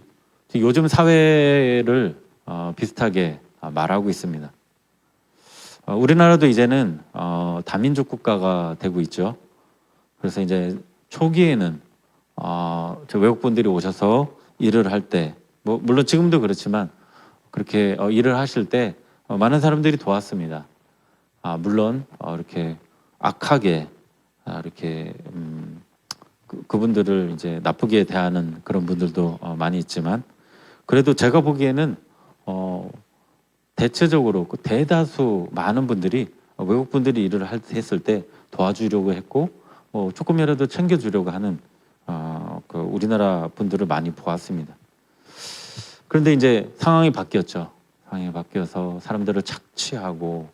요즘 사회를 비슷하게 말하고 있습니다. 우리나라도 이제는 다민족 국가가 되고 있죠. 그래서 이제 초기에는 저 외국분들이 오셔서 일을 할 때, 뭐 물론 지금도 그렇지만 그렇게 일을 하실 때 많은 사람들이 도왔습니다. 물론 이렇게 악하게 이렇게 그분들을 이제 나쁘게 대하는 그런 분들도 많이 있지만 그래도 제가 보기에는 대체적으로 그 대다수 많은 분들이 외국 분들이 일을 했을 때 도와주려고 했고 조금이라도 챙겨주려고 하는 그 우리나라 분들을 많이 보았습니다. 그런데 이제 상황이 바뀌었죠. 상황이 바뀌어서 사람들을 착취하고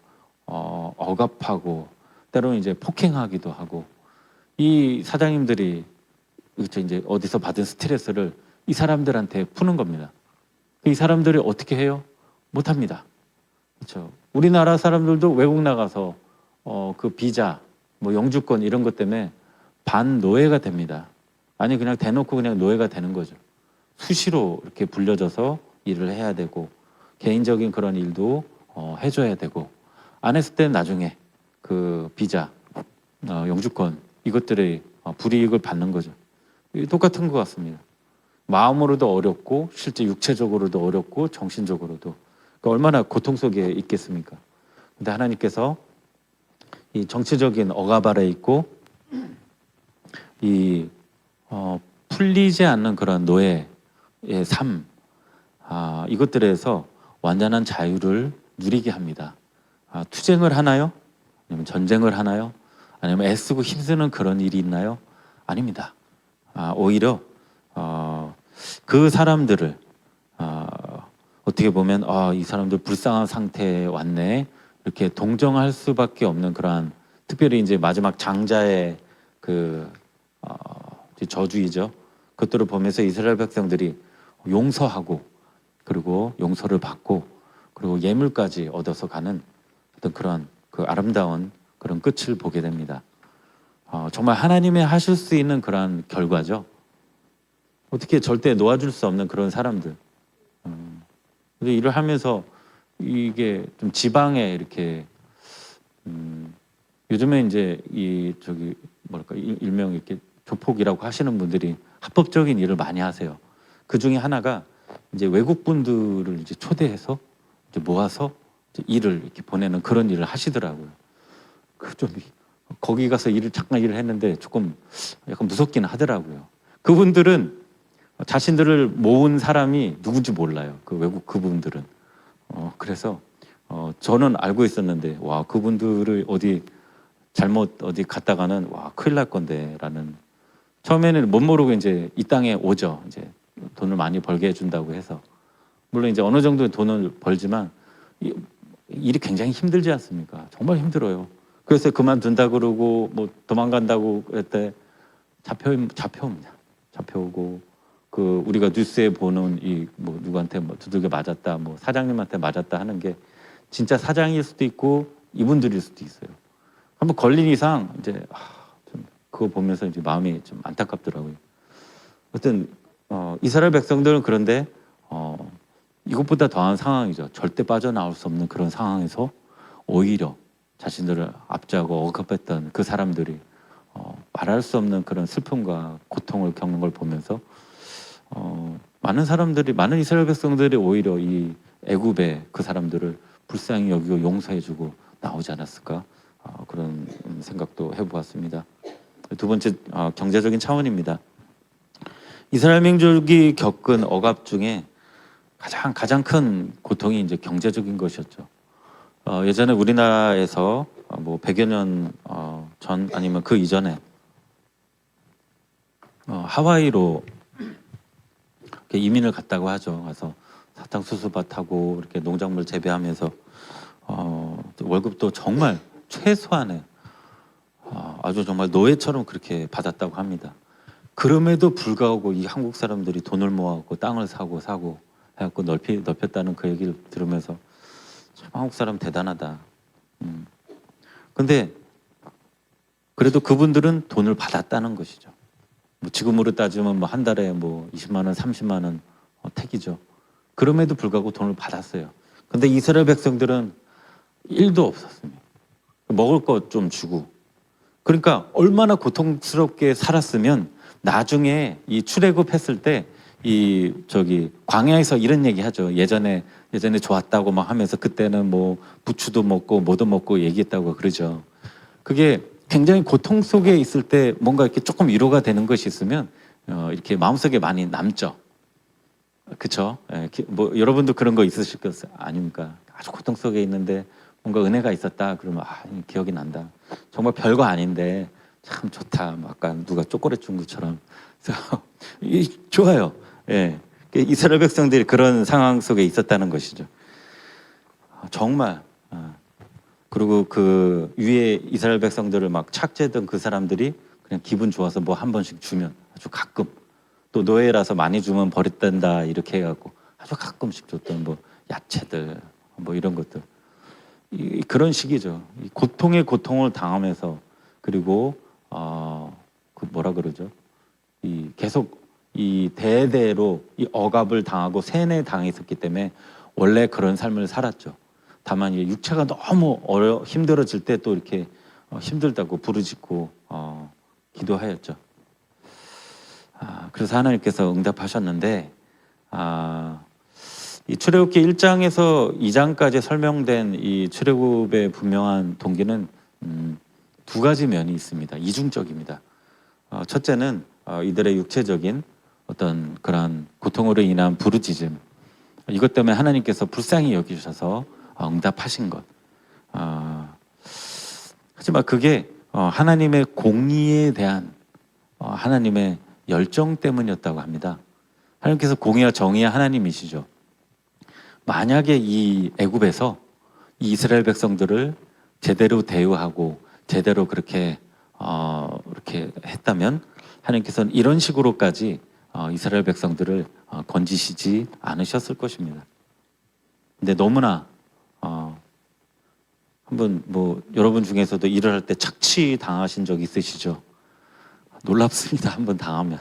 억압하고 때로는 이제 폭행하기도 하고 이 사장님들이 그렇죠, 이제 어디서 받은 스트레스를 이 사람들한테 푸는 겁니다. 이 사람들이 어떻게 해요? 못합니다. 그렇죠. 우리나라 사람들도 외국 나가서 그 비자, 뭐 영주권 이런 것 때문에 반노예가 됩니다. 아니 그냥 대놓고 그냥 노예가 되는 거죠. 수시로 이렇게 불려져서 일을 해야 되고 개인적인 그런 일도 해줘야 되고 안 했을 때 나중에 그 비자, 영주권 이것들의 불이익을 받는 거죠. 똑같은 것 같습니다. 마음으로도 어렵고 실제 육체적으로도 어렵고 정신적으로도 그러니까 얼마나 고통 속에 있겠습니까? 근데 하나님께서 이 정치적인 억압 아래 있고 이 풀리지 않는 그런 노예의 삶 이것들에서 완전한 자유를 누리게 합니다. 투쟁을 하나요? 아니면 전쟁을 하나요? 아니면 애쓰고 힘쓰는 그런 일이 있나요? 아닙니다. 오히려 그 사람들을 어떻게 보면 이 사람들 불쌍한 상태에 왔네 이렇게 동정할 수밖에 없는 그러한 특별히 이제 마지막 장자의 그 저주이죠. 그것들을 보면서 이스라엘 백성들이 용서하고 그리고 용서를 받고 그리고 예물까지 얻어서 가는 어떤 그런 그 아름다운 그런 끝을 보게 됩니다. 정말 하나님의 하실 수 있는 그러한 결과죠. 어떻게 절대 놓아줄 수 없는 그런 사람들. 일을 하면서 이게 좀 지방에 이렇게 요즘에 이제 이 저기 뭐랄까 일명 이렇게 조폭이라고 하시는 분들이 합법적인 일을 많이 하세요. 그 중에 하나가 이제 외국 분들을 이제 초대해서 이제 모아서 이제 일을 이렇게 보내는 그런 일을 하시더라고요. 그 좀 거기 가서 잠깐 일을 했는데 조금 약간 무섭긴 하더라고요. 그분들은 자신들을 모은 사람이 누군지 몰라요. 그 외국 그분들은. 그래서 저는 알고 있었는데 와 그분들을 어디 잘못 어디 갔다가는 와 큰일 날 건데라는 처음에는 못 모르고 이제 이 땅에 오죠. 이제 돈을 많이 벌게 해준다고 해서 물론 이제 어느 정도 돈을 벌지만 일이 굉장히 힘들지 않습니까? 정말 힘들어요. 그래서 그만둔다 그러고 뭐 도망간다고 그랬대 잡혀옵니다. 잡혀오고 그 우리가 뉴스에 보는 이 뭐 누구한테 뭐 두들겨 맞았다 뭐 사장님한테 맞았다 하는 게 진짜 사장일 수도 있고 이분들일 수도 있어요. 한번 걸린 이상 이제 좀 그거 보면서 이제 마음이 좀 안타깝더라고요. 어떤 이스라엘 백성들은 그런데 이것보다 더한 상황이죠. 절대 빠져나올 수 없는 그런 상황에서 오히려 자신들을 압제하고 억압했던 그 사람들이 말할 수 없는 그런 슬픔과 고통을 겪는 걸 보면서 많은 이스라엘 백성들이 오히려 이 애굽의 그 사람들을 불쌍히 여기고 용서해주고 나오지 않았을까 그런 생각도 해보았습니다. 두 번째 경제적인 차원입니다. 이스라엘 민족이 겪은 억압 중에 가장 큰 고통이 이제 경제적인 것이었죠. 예전에 우리나라에서 뭐 100여 년 전 아니면 그 이전에 하와이로 이민을 갔다고 하죠. 가서 사탕수수밭하고 이렇게 농작물 재배하면서 월급도 정말 최소한의 아주 정말 노예처럼 그렇게 받았다고 합니다. 그럼에도 불구하고 이 한국 사람들이 돈을 모아갖고 땅을 사고 해갖고 넓혔다는 그 얘기를 들으면서 참 한국 사람 대단하다. 근데 그래도 그분들은 돈을 받았다는 것이죠. 뭐 지금으로 따지면 뭐 한 달에 뭐 20만 원, 30만 원 택이죠. 그럼에도 불구하고 돈을 받았어요. 근데 이스라엘 백성들은 1도 없었습니다. 먹을 것 좀 주고. 그러니까 얼마나 고통스럽게 살았으면 나중에 이 출애굽했을 때 이 저기 광야에서 이런 얘기 하죠. 예전에 좋았다고 막 하면서 그때는 뭐 부추도 먹고 뭐도 먹고 얘기했다고 그러죠. 그게 굉장히 고통 속에 있을 때 뭔가 이렇게 조금 위로가 되는 것이 있으면 이렇게 마음속에 많이 남죠. 그렇죠? 뭐 여러분도 그런 거 있으실 것 아닙니까? 아주 고통 속에 있는데 뭔가 은혜가 있었다 그러면 기억이 난다. 정말 별거 아닌데 참 좋다. 뭐 아까 누가 초콜릿 준 것처럼. 그래서 좋아요. 예. 이스라엘 백성들이 그런 상황 속에 있었다는 것이죠. 정말. 그리고 그 위에 이스라엘 백성들을 막 착취했던 그 사람들이 그냥 기분 좋아서 뭐 한 번씩 주면 아주 가끔, 또 노예라서 많이 주면 버렸단다 이렇게 해갖고 아주 가끔씩 줬던 뭐 야채들 뭐 이런 것들, 그런 식이죠. 이 고통에 고통을 당하면서, 그리고 그 뭐라 그러죠? 이 계속 이 대대로 이 억압을 당하고 세뇌 당했었기 때문에 원래 그런 삶을 살았죠. 다만 이 육체가 너무 힘들어질 때 또 이렇게 힘들다고 부르짖고 기도하였죠. 그래서 하나님께서 응답하셨는데, 이 출애굽기 1장에서 2장까지 설명된 이 출애굽의 분명한 동기는 두 가지 면이 있습니다. 이중적입니다. 첫째는 이들의 육체적인 어떤 그런 고통으로 인한 부르짖음, 이것 때문에 하나님께서 불쌍히 여기셔서 응답하신 것. 하지만 그게 하나님의 공의에 대한 하나님의 열정 때문이었다고 합니다. 하나님께서 공의와 정의의 하나님이시죠. 만약에 이 애굽에서 이 이스라엘 백성들을 제대로 대우하고 제대로 그렇게 이렇게 했다면 하나님께서는 이런 식으로까지 이스라엘 백성들을 건지시지 않으셨을 것입니다. 근데 너무나 한번 뭐 여러분 중에서도 일을 할 때 착취 당하신 적 있으시죠? 놀랍습니다. 한번 당하면.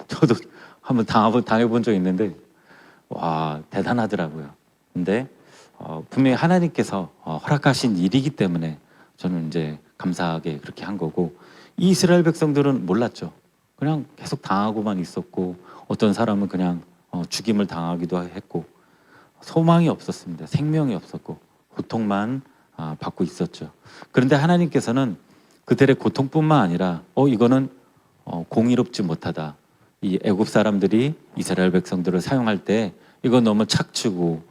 저도 한번 당해본 적 있는데 와, 대단하더라고요. 근데 분명히 하나님께서 허락하신 일이기 때문에 저는 이제 감사하게 그렇게 한 거고, 이 이스라엘 백성들은 몰랐죠. 그냥 계속 당하고만 있었고, 어떤 사람은 그냥 죽임을 당하기도 했고, 소망이 없었습니다. 생명이 없었고 고통만 받고 있었죠. 그런데 하나님께서는 그들의 고통뿐만 아니라 이거는 공의롭지 못하다. 이 애굽 사람들이 이스라엘 백성들을 사용할 때 이건 너무 착취고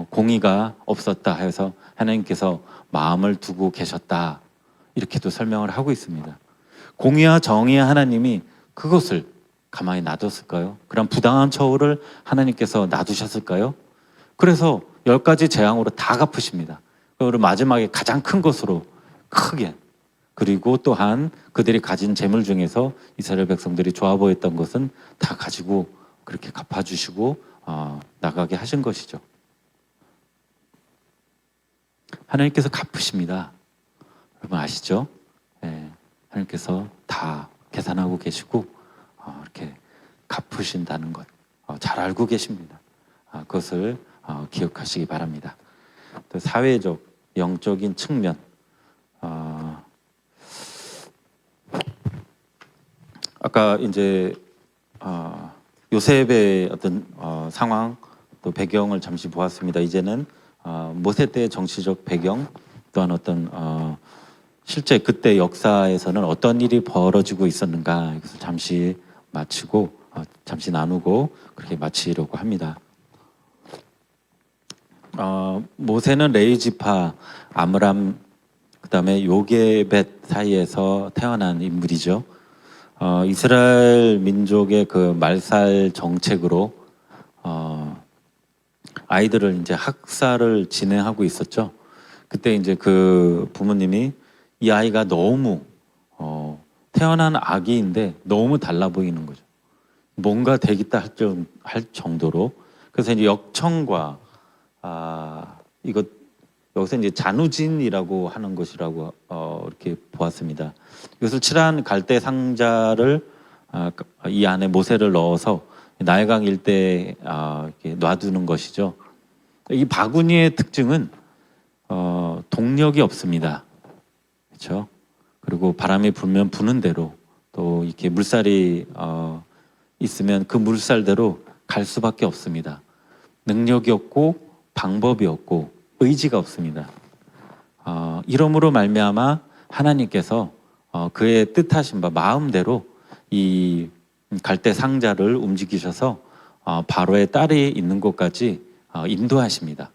공의가 없었다 해서 하나님께서 마음을 두고 계셨다, 이렇게도 설명을 하고 있습니다. 공의와 정의의 하나님이 그것을 가만히 놔뒀을까요? 그런 부당한 처우를 하나님께서 놔두셨을까요? 그래서 10가지 재앙으로 다 갚으십니다. 그리고 마지막에 가장 큰 것으로 크게, 그리고 또한 그들이 가진 재물 중에서 이스라엘 백성들이 좋아 보였던 것은 다 가지고 그렇게 갚아주시고 나가게 하신 것이죠. 하나님께서 갚으십니다. 여러분 아시죠? 네, 하나님께서 다 계산하고 계시고 이렇게 갚으신다는 것 잘 알고 계십니다. 그것을 기억하시기 바랍니다. 또 사회적, 영적인 측면, 아까 이제 요셉의 어떤 상황 또 배경을 잠시 보았습니다. 이제는 모세 때의 정치적 배경, 또한 어떤 실제 그때 역사에서는 어떤 일이 벌어지고 있었는가, 이것을 잠시 마치고 잠시 나누고 그렇게 마치려고 합니다. 모세는 레위 지파 아므람 그다음에 요게벳 사이에서 태어난 인물이죠. 이스라엘 민족의 그 말살 정책으로 아이들을 이제 학살을 진행하고 있었죠. 그때 이제 그 부모님이 이 아이가 너무 태어난 아기인데 너무 달라 보이는 거죠. 뭔가 되겠다 할 정도로. 그래서 이제 역청과 이것 여기서 이제 잔우진이라고 하는 것이라고 이렇게 보았습니다. 이것을 칠한 갈대 상자를 이 안에 모세를 넣어서 나일강 일대에 이렇게 놔두는 것이죠. 이 바구니의 특징은 동력이 없습니다. 그렇죠? 그리고 바람이 불면 부는 대로, 또 이렇게 물살이 있으면 그 물살대로 갈 수밖에 없습니다. 능력이 없고 방법이 없고 의지가 없습니다. 이러므로 말미암아 하나님께서 그의 뜻하신 바 마음대로 이 갈대 상자를 움직이셔서 바로의 딸이 있는 곳까지 인도하십니다.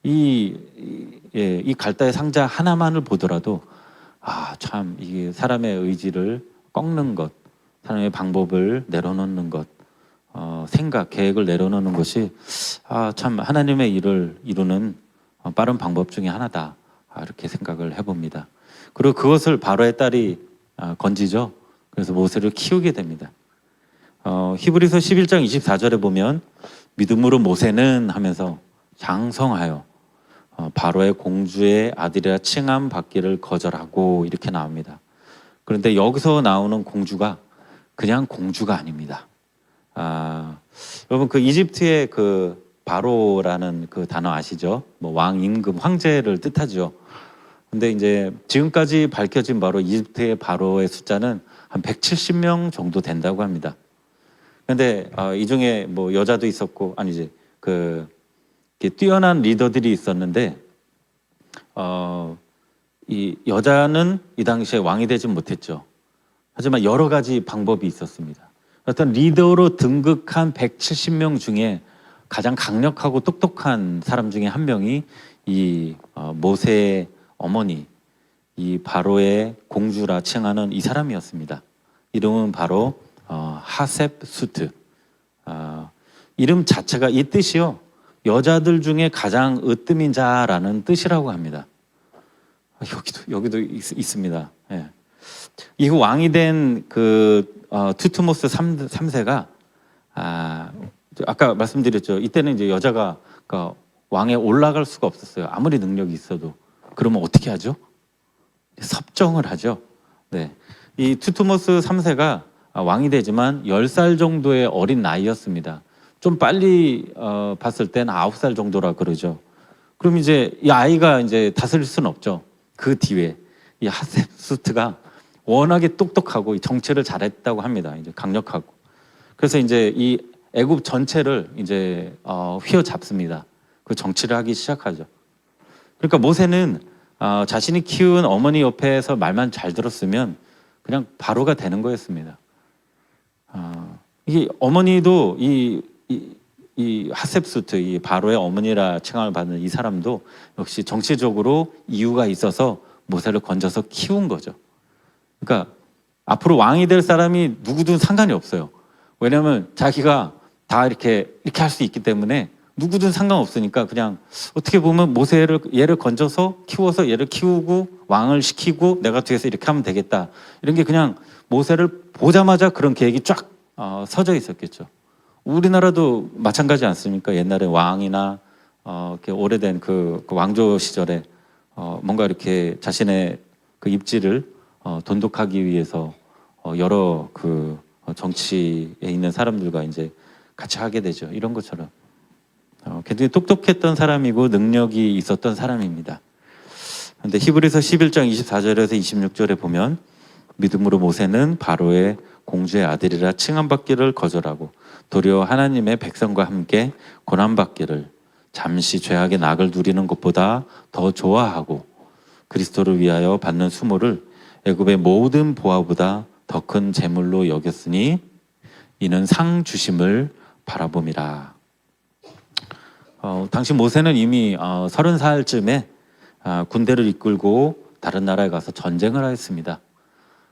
이 갈대 상자 하나만을 보더라도 참 이게 사람의 의지를 꺾는 것, 사람의 방법을 내려놓는 것, 생각, 계획을 내려놓는 것이 참 하나님의 일을 이루는 빠른 방법 중에 하나다. 이렇게 생각을 해봅니다. 그리고 그것을 바로의 딸이 건지죠. 그래서 모세를 키우게 됩니다. 히브리서 11장 24절에 보면 믿음으로 모세는 하면서 장성하여 바로의 공주의 아들이라 칭함 받기를 거절하고 이렇게 나옵니다. 그런데 여기서 나오는 공주가 그냥 공주가 아닙니다. 여러분 그 이집트의 그 바로라는 그 단어 아시죠? 뭐 왕, 임금, 황제를 뜻하죠. 근데 이제 지금까지 밝혀진 바로 이집트의 바로의 숫자는 한 170명 정도 된다고 합니다. 근데 이 중에 뭐 여자도 있었고 아니지 그 뛰어난 리더들이 있었는데 이 여자는 이 당시에 왕이 되지 못했죠. 하지만 여러 가지 방법이 있었습니다. 어떤 리더로 등극한 170명 중에 가장 강력하고 똑똑한 사람 중에 한 명이 이 모세의 어머니, 이 바로의 공주라 칭하는 이 사람이었습니다. 이름은 바로 하셉수트. 이름 자체가 이 뜻이요, 여자들 중에 가장 으뜸인 자라는 뜻이라고 합니다. 여기도 있습니다. 예. 이 왕이 된 그 투트모스 3세가 아까 말씀드렸죠. 이때는 이제 여자가 그러니까 왕에 올라갈 수가 없었어요. 아무리 능력이 있어도. 그러면 어떻게 하죠? 섭정을 하죠. 네. 이 투트모스 3세가 왕이 되지만 10살 정도의 어린 나이였습니다. 좀 빨리 봤을 때는 9살 정도라 그러죠. 그럼 이제 이 아이가 이제 다스릴 수는 없죠. 그 뒤에 이 하셉수트가 워낙에 똑똑하고 정치를 잘했다고 합니다. 이제 강력하고. 그래서 이제 이 애굽 전체를 이제 휘어잡습니다. 그 정치를 하기 시작하죠. 그러니까 모세는 자신이 키운 어머니 옆에서 말만 잘 들었으면 그냥 바로가 되는 거였습니다. 이 어머니도 이 하셉수트, 이 바로의 어머니라 칭함을 받는 이 사람도 역시 정치적으로 이유가 있어서 모세를 건져서 키운 거죠. 그러니까 앞으로 왕이 될 사람이 누구든 상관이 없어요. 왜냐하면 자기가 다 이렇게 할 수 있기 때문에 누구든 상관없으니까 그냥 어떻게 보면 얘를 건져서 키워서 얘를 키우고 왕을 시키고 내가 뒤에서 이렇게 하면 되겠다. 이런 게 그냥 모세를 보자마자 그런 계획이 쫙 서져 있었겠죠. 우리나라도 마찬가지 않습니까? 옛날에 왕이나 이렇게 오래된 그 왕조 시절에 뭔가 이렇게 자신의 그 입지를 돈독하기 위해서 여러 그 정치에 있는 사람들과 이제 같이 하게 되죠. 이런 것처럼 굉장히 똑똑했던 사람이고 능력이 있었던 사람입니다. 그런데 히브리서 11장 24절에서 26절에 보면 믿음으로 모세는 바로의 공주의 아들이라 칭함받기를 거절하고 도리어 하나님의 백성과 함께 고난받기를 잠시 죄악의 낙을 누리는 것보다 더 좋아하고 그리스도를 위하여 받는 수모를 애굽의 모든 보화보다 더 큰 재물로 여겼으니 이는 상 주심을 바라봄이라. 당시 모세는 이미 30살쯤에 군대를 이끌고 다른 나라에 가서 전쟁을 하였습니다.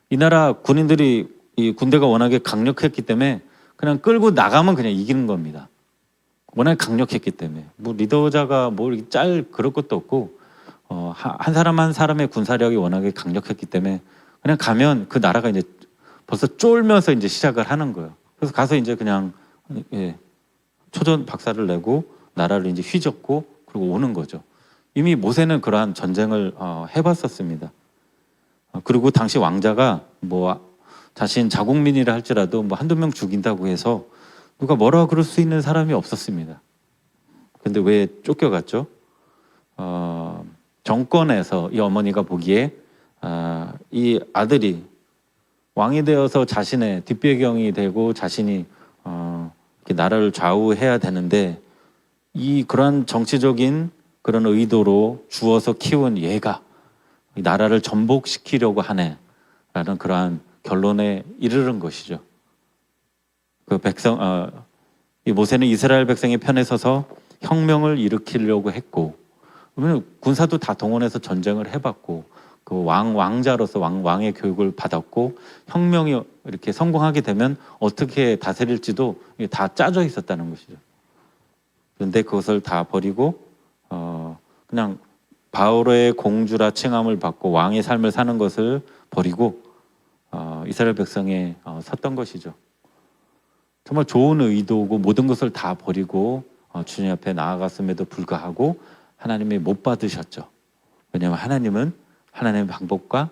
이 나라 군인들이 이 군대가 워낙에 강력했기 때문에 그냥 끌고 나가면 그냥 이기는 겁니다. 워낙에 강력했기 때문에 뭐 리더자가 뭐 그럴 것도 없고 한 사람 한 사람의 군사력이 워낙에 강력했기 때문에 그냥 가면 그 나라가 이제 벌써 쫄면서 이제 시작을 하는 거예요. 그래서 가서 이제 그냥 초전 박살을 내고 나라를 이제 휘젓고 그리고 오는 거죠. 이미 모세는 그러한 전쟁을 해봤었습니다. 그리고 당시 왕자가 뭐 자신 자국민이라 할지라도 뭐 한두 명 죽인다고 해서 누가 뭐라 그럴 수 있는 사람이 없었습니다. 근데 왜 쫓겨갔죠? 정권에서 이 어머니가 보기에 이 아들이 왕이 되어서 자신의 뒷배경이 되고 자신이 이렇게 나라를 좌우해야 되는데 그러한 정치적인 그런 의도로 주어서 키운 얘가 이 나라를 전복시키려고 하네라는 그러한 결론에 이르는 것이죠. 이 모세는 이스라엘 백성의 편에 서서 혁명을 일으키려고 했고, 그러면 군사도 다 동원해서 전쟁을 해봤고, 그 왕자로서 왕의 교육을 받았고, 혁명이 이렇게 성공하게 되면 어떻게 다스릴지도 다 짜져 있었다는 것이죠. 그런데 그것을 다 버리고 그냥 바로의 공주라 칭함을 받고 왕의 삶을 사는 것을 버리고 이스라엘 백성에 섰던 것이죠. 정말 좋은 의도고 모든 것을 다 버리고 주님 앞에 나아갔음에도 불구하고 하나님이 못 받으셨죠. 왜냐하면 하나님은 하나님의 방법과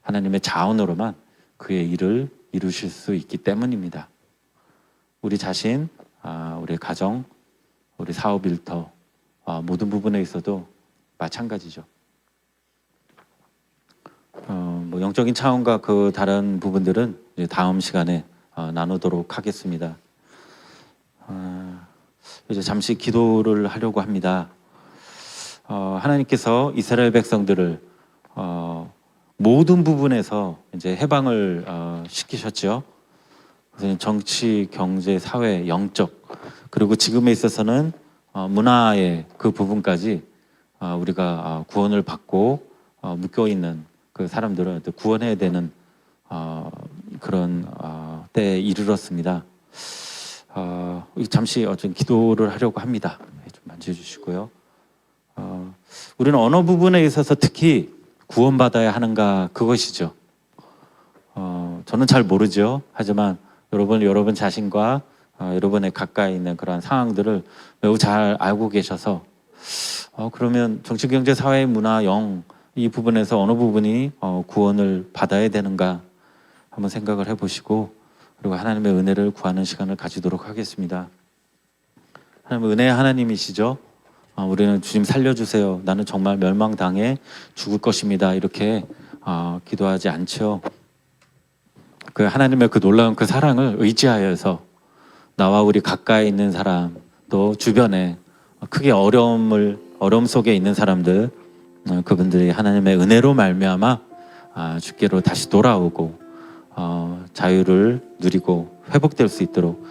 하나님의 자원으로만 그의 일을 이루실 수 있기 때문입니다. 우리 자신, 우리 가정, 우리 사업 일터 모든 부분에 있어도 마찬가지죠. 뭐 영적인 차원과 그 다른 부분들은 이제 다음 시간에 나누도록 하겠습니다. 이제 잠시 기도를 하려고 합니다. 하나님께서 이스라엘 백성들을 모든 부분에서 이제 해방을 시키셨죠. 그래서 정치, 경제, 사회, 영적, 그리고 지금에 있어서는 문화의 그 부분까지 우리가 구원을 받고 묶여 있는 그 사람들을 구원해야 되는 그런 때에 이르렀습니다. 잠시 좀 기도를 하려고 합니다. 좀 만져주시고요. 우리는 어느 부분에 있어서 특히 구원받아야 하는가, 그것이죠. 저는 잘 모르죠. 하지만 여러분 자신과 여러분의 가까이 있는 그런 상황들을 매우 잘 알고 계셔서 그러면 정치, 경제, 사회, 문화, 영 이 부분에서 어느 부분이 구원을 받아야 되는가 한번 생각을 해보시고, 그리고 하나님의 은혜를 구하는 시간을 가지도록 하겠습니다. 하나님 은혜의 하나님이시죠. 우리는 주님 살려주세요, 나는 정말 멸망당해 죽을 것입니다, 이렇게 기도하지 않죠. 그 하나님의 그 놀라운 그 사랑을 의지하여서 나와 우리 가까이 있는 사람, 또 주변에 크게 어려움 속에 있는 사람들, 그분들이 하나님의 은혜로 말미암아 주께로 다시 돌아오고 자유를 누리고 회복될 수 있도록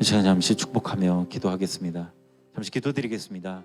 제가 잠시 축복하며 기도하겠습니다. 잠시 기도드리겠습니다.